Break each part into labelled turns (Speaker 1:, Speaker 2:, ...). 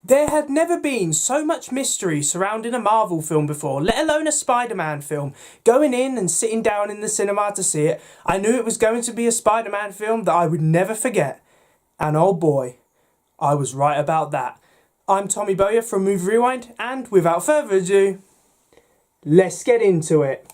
Speaker 1: There had never been so much mystery surrounding a Marvel film before, let alone a Spider-Man film. Going in and sitting down in the cinema to see it, I knew it was going to be a Spider-Man film that I would never forget. And oh boy, I was right about that. I'm Tommy Bowyer from Movie Rewind, and without further ado, let's get into it.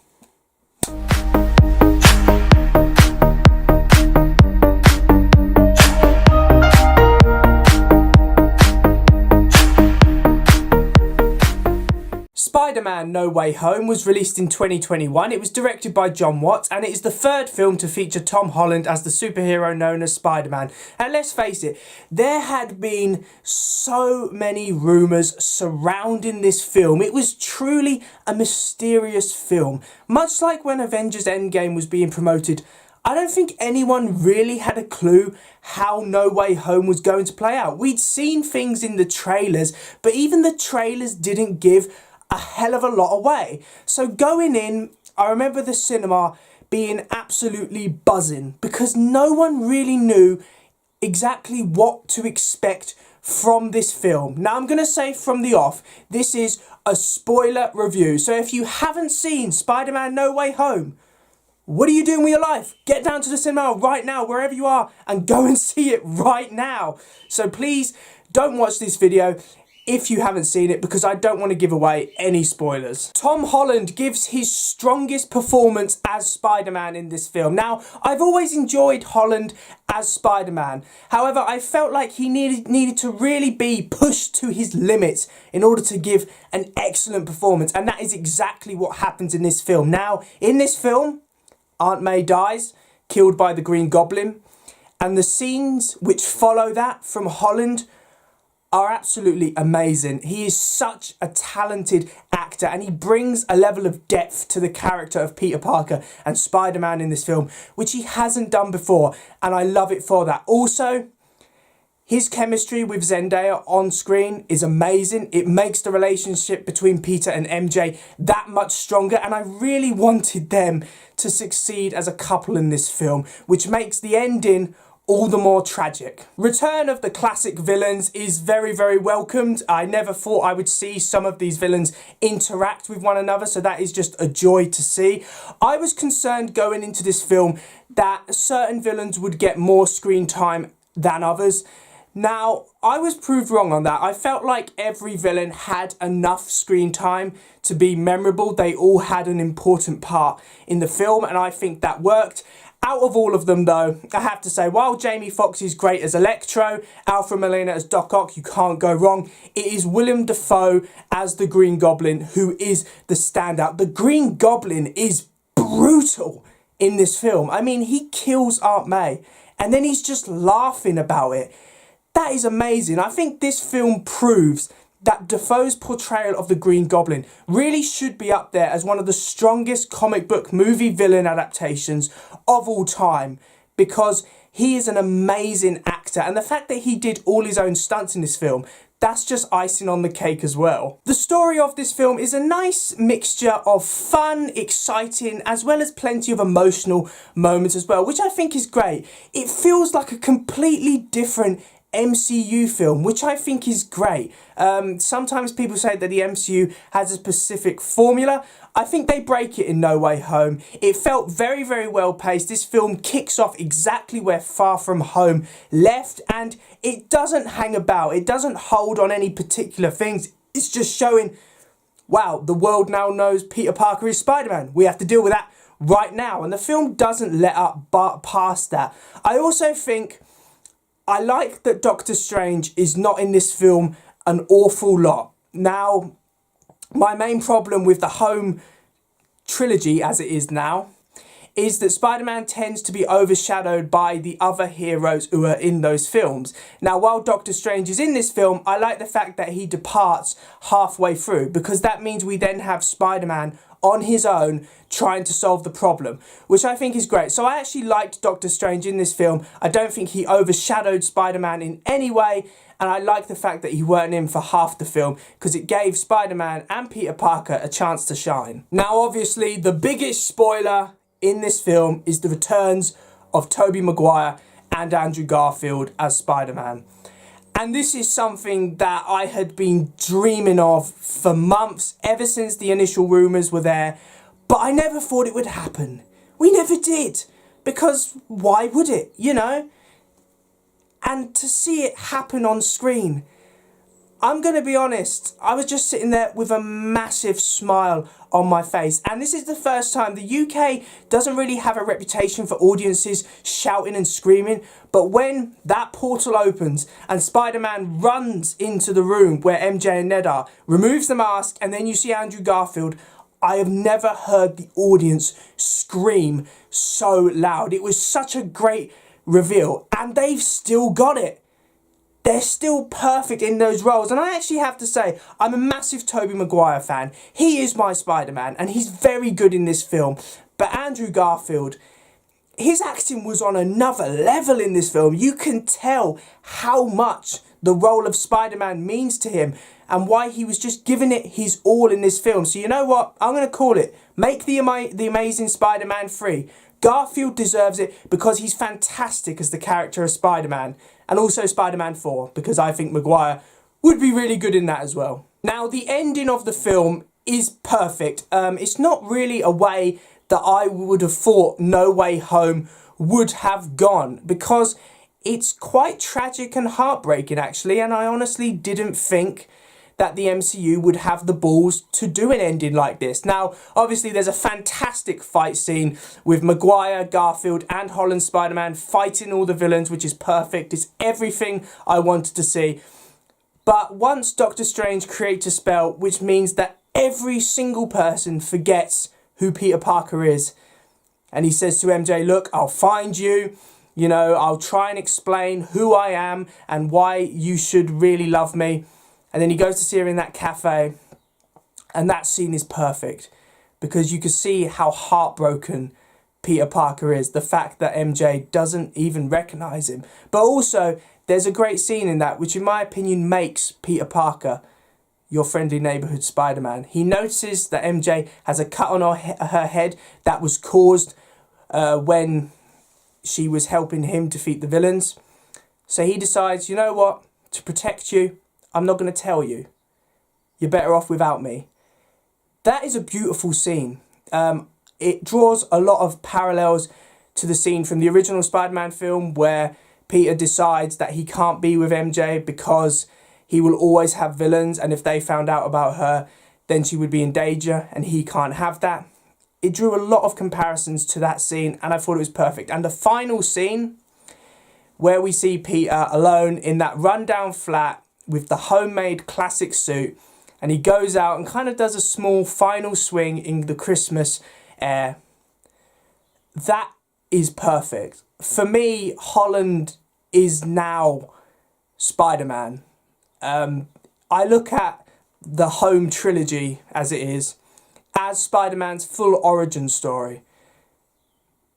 Speaker 1: Spider-Man No Way Home was released in 2021. It was directed by Jon Watts, and it is the third film to feature Tom Holland as the superhero known as Spider-Man. And let's face it, there had been so many rumours surrounding this film. It was truly a mysterious film. Much like when Avengers Endgame was being promoted, I don't think anyone really had a clue how No Way Home was going to play out. We'd seen things in the trailers, but even the trailers didn't give a hell of a lot away. So going in, I remember the cinema being absolutely buzzing because no one really knew exactly what to expect from this film. Now I'm going to say from the off, this is a spoiler review. So if you haven't seen Spider-Man No Way Home, what are you doing with your life? Get down to the cinema right now, wherever you are, and go and see it right now. So please don't watch this video if you haven't seen it, because I don't want to give away any spoilers. Tom Holland gives his strongest performance as Spider-Man in this film. Now, I've always enjoyed Holland as Spider-Man. However, I felt like he needed to really be pushed to his limits in order to give an excellent performance. And that is exactly what happens in this film. Now, in this film, Aunt May dies, killed by the Green Goblin. And the scenes which follow that from Holland are absolutely amazing. He is such a talented actor, and he brings a level of depth to the character of Peter Parker and Spider-Man in this film, which he hasn't done before, and I love it for that. Also, his chemistry with Zendaya on screen is amazing. It makes the relationship between Peter and MJ that much stronger, and I really wanted them to succeed as a couple in this film, which makes the ending all the more tragic. Return of the classic villains is very, very welcomed. I never thought I would see some of these villains interact with one another, so that is just a joy to see. I was concerned going into this film that certain villains would get more screen time than others. Now, I was proved wrong on that. I felt like every villain had enough screen time to be memorable. They all had an important part in the film, and I think that worked. Out of all of them, though, I have to say, while Jamie Foxx is great as Electro, Alfred Molina as Doc Ock, you can't go wrong, it is Willem Dafoe as the Green Goblin who is the standout. The Green Goblin is brutal in this film. I mean, he kills Aunt May, and then he's just laughing about it. That is amazing. I think this film proves that Dafoe's portrayal of the Green Goblin really should be up there as one of the strongest comic book movie villain adaptations of all time, because he is an amazing actor, and the fact that he did all his own stunts in this film, that's just icing on the cake as well. The story of this film is a nice mixture of fun, exciting, as well as plenty of emotional moments as well, which I think is great. It feels like a completely different MCU film, which I think is great. Sometimes people say that the MCU has a specific formula. I think they break it in No Way Home. It felt very, very well paced. This film kicks off exactly where Far From Home left, and it doesn't hang about. It doesn't hold on any particular things. It's just showing, wow, the world now knows Peter Parker is Spider-Man. We have to deal with that right now. And the film doesn't let up past that. I also think I like that Doctor Strange is not in this film an awful lot. Now, my main problem with the Home trilogy, as it is now, is that Spider-Man tends to be overshadowed by the other heroes who are in those films. Now, while Doctor Strange is in this film, I like the fact that he departs halfway through, because that means we then have Spider-Man on his own trying to solve the problem, which I think is great. So I actually liked Doctor Strange in this film. I don't think he overshadowed Spider-Man in any way, and I like the fact that he weren't in for half the film, because it gave Spider-Man and Peter Parker a chance to shine. Now, obviously, the biggest spoiler in this film is the returns of Tobey Maguire and Andrew Garfield as Spider-Man. And this is something that I had been dreaming of for months, ever since the initial rumours were there. But I never thought it would happen. We never did. Because why would it, you know? And to see it happen on screen, I'm going to be honest, I was just sitting there with a massive smile on my face. And this is the first time. The UK doesn't really have a reputation for audiences shouting and screaming. But when that portal opens and Spider-Man runs into the room where MJ and Ned are, removes the mask, and then you see Andrew Garfield, I have never heard the audience scream so loud. It was such a great reveal. And they've still got it. They're still perfect in those roles. And I actually have to say, I'm a massive Tobey Maguire fan. He is my Spider-Man, and he's very good in this film. But Andrew Garfield, his acting was on another level in this film. You can tell how much the role of Spider-Man means to him and why he was just giving it his all in this film. So you know what? I'm going to call it. Make the Amazing Spider-Man 3. Garfield deserves it because he's fantastic as the character of Spider-Man. And also Spider-Man 4, because I think Maguire would be really good in that as well. Now, the ending of the film is perfect. It's not really a way that I would have thought No Way Home would have gone, because it's quite tragic and heartbreaking, actually. And I honestly didn't think that the MCU would have the balls to do an ending like this. Now, obviously, there's a fantastic fight scene with Maguire, Garfield and Holland Spider-Man fighting all the villains, which is perfect. It's everything I wanted to see. But once Doctor Strange creates a spell, which means that every single person forgets who Peter Parker is. And he says to MJ, look, I'll find you. You know, I'll try and explain who I am and why you should really love me. And then he goes to see her in that cafe, and that scene is perfect because you can see how heartbroken Peter Parker is. The fact that MJ doesn't even recognise him. But also, there's a great scene in that, which in my opinion makes Peter Parker your friendly neighbourhood Spider-Man. He notices that MJ has a cut on her head that was caused when she was helping him defeat the villains. So he decides, you know what, to protect you, I'm not going to tell you. You're better off without me. That is a beautiful scene. It draws a lot of parallels to the scene from the original Spider-Man film where Peter decides that he can't be with MJ because he will always have villains, and if they found out about her, then she would be in danger, and he can't have that. It drew a lot of comparisons to that scene, and I thought it was perfect. And the final scene, where we see Peter alone in that rundown flat with the homemade classic suit, and he goes out and kind of does a small final swing in the Christmas air. That is perfect. For me, Holland is now Spider-Man. I look at the Home trilogy, as it is, as Spider-Man's full origin story.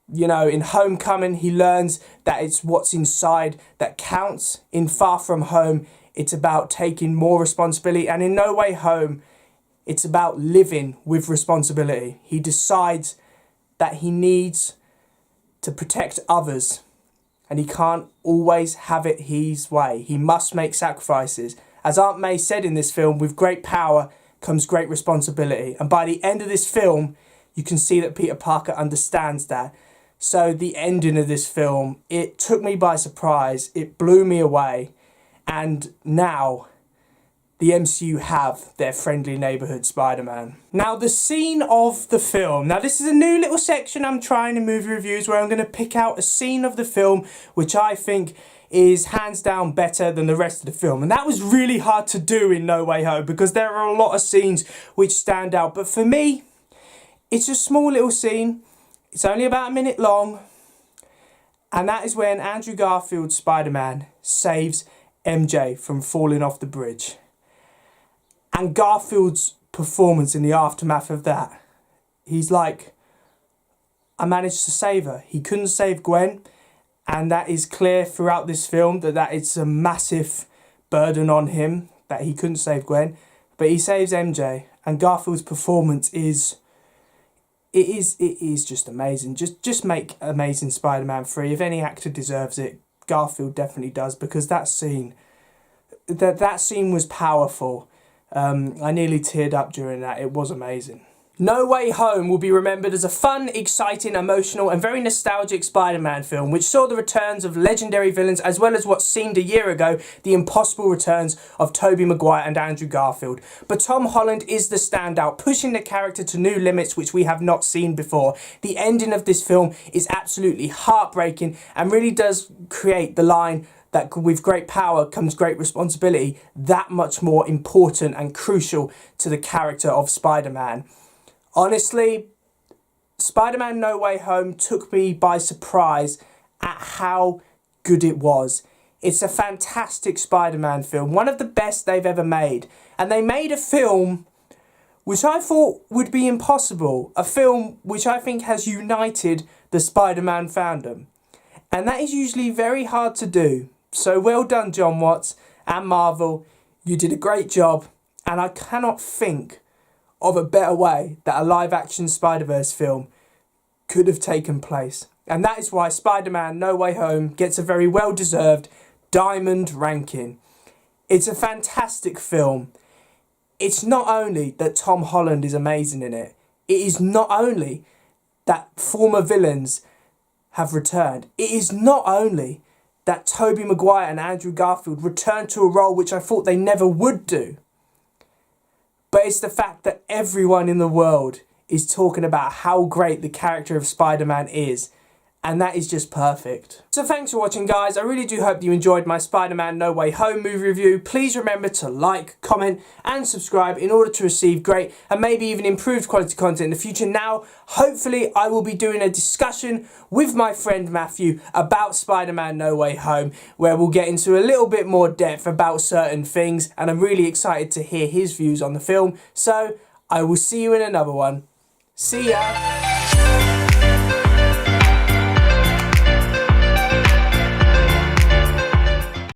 Speaker 1: You know, in Homecoming, he learns that it's what's inside that counts. In Far From Home, it's about taking more responsibility. And in No Way Home, it's about living with responsibility. He decides that he needs to protect others. And he can't always have it his way. He must make sacrifices. As Aunt May said in this film, with great power comes great responsibility. And by the end of this film, you can see that Peter Parker understands that. So the ending of this film, it took me by surprise. It blew me away. And now the MCU have their friendly neighbourhood Spider-Man. Now the scene of the film. Now this is a new little section I'm trying in movie reviews where I'm going to pick out a scene of the film which I think is hands down better than the rest of the film. And that was really hard to do in No Way Home because there are a lot of scenes which stand out. But for me, it's a small little scene. It's only about a minute long. And that is when Andrew Garfield's Spider-Man saves MJ from falling off the bridge. And Garfield's performance in the aftermath of that, he's like, I managed to save her. He couldn't save Gwen, and that is clear throughout this film that it's a massive burden on him that he couldn't save Gwen, but he saves MJ, and Garfield's performance is just amazing. Just make Amazing Spider-Man 3. If any actor deserves it, Garfield definitely does, because that scene, that scene was powerful. I nearly teared up during that. It was amazing. No Way Home will be remembered as a fun, exciting, emotional and very nostalgic Spider-Man film which saw the returns of legendary villains as well as what seemed a year ago the impossible returns of Tobey Maguire and Andrew Garfield. But Tom Holland is the standout, pushing the character to new limits which we have not seen before. The ending of this film is absolutely heartbreaking and really does create the line that with great power comes great responsibility that much more important and crucial to the character of Spider-Man. Honestly, Spider-Man No Way Home took me by surprise at how good it was. It's a fantastic Spider-Man film, one of the best they've ever made. And they made a film which I thought would be impossible. A film which I think has united the Spider-Man fandom. And that is usually very hard to do. So well done, Jon Watts and Marvel. You did a great job. And I cannot think of a better way that a live-action Spider-Verse film could have taken place. And that is why Spider-Man No Way Home gets a very well-deserved diamond ranking. It's a fantastic film. It's not only that Tom Holland is amazing in it. It is not only that former villains have returned. It is not only that Tobey Maguire and Andrew Garfield returned to a role which I thought they never would do. But it's the fact that everyone in the world is talking about how great the character of Spider-Man is. And that is just perfect. So thanks for watching, guys. I really do hope you enjoyed my Spider-Man No Way Home movie review. Please remember to like, comment and subscribe in order to receive great and maybe even improved quality content in the future. Now, hopefully I will be doing a discussion with my friend Matthew about Spider-Man No Way Home, where we'll get into a little bit more depth about certain things, and I'm really excited to hear his views on the film. So I will see you in another one. See ya!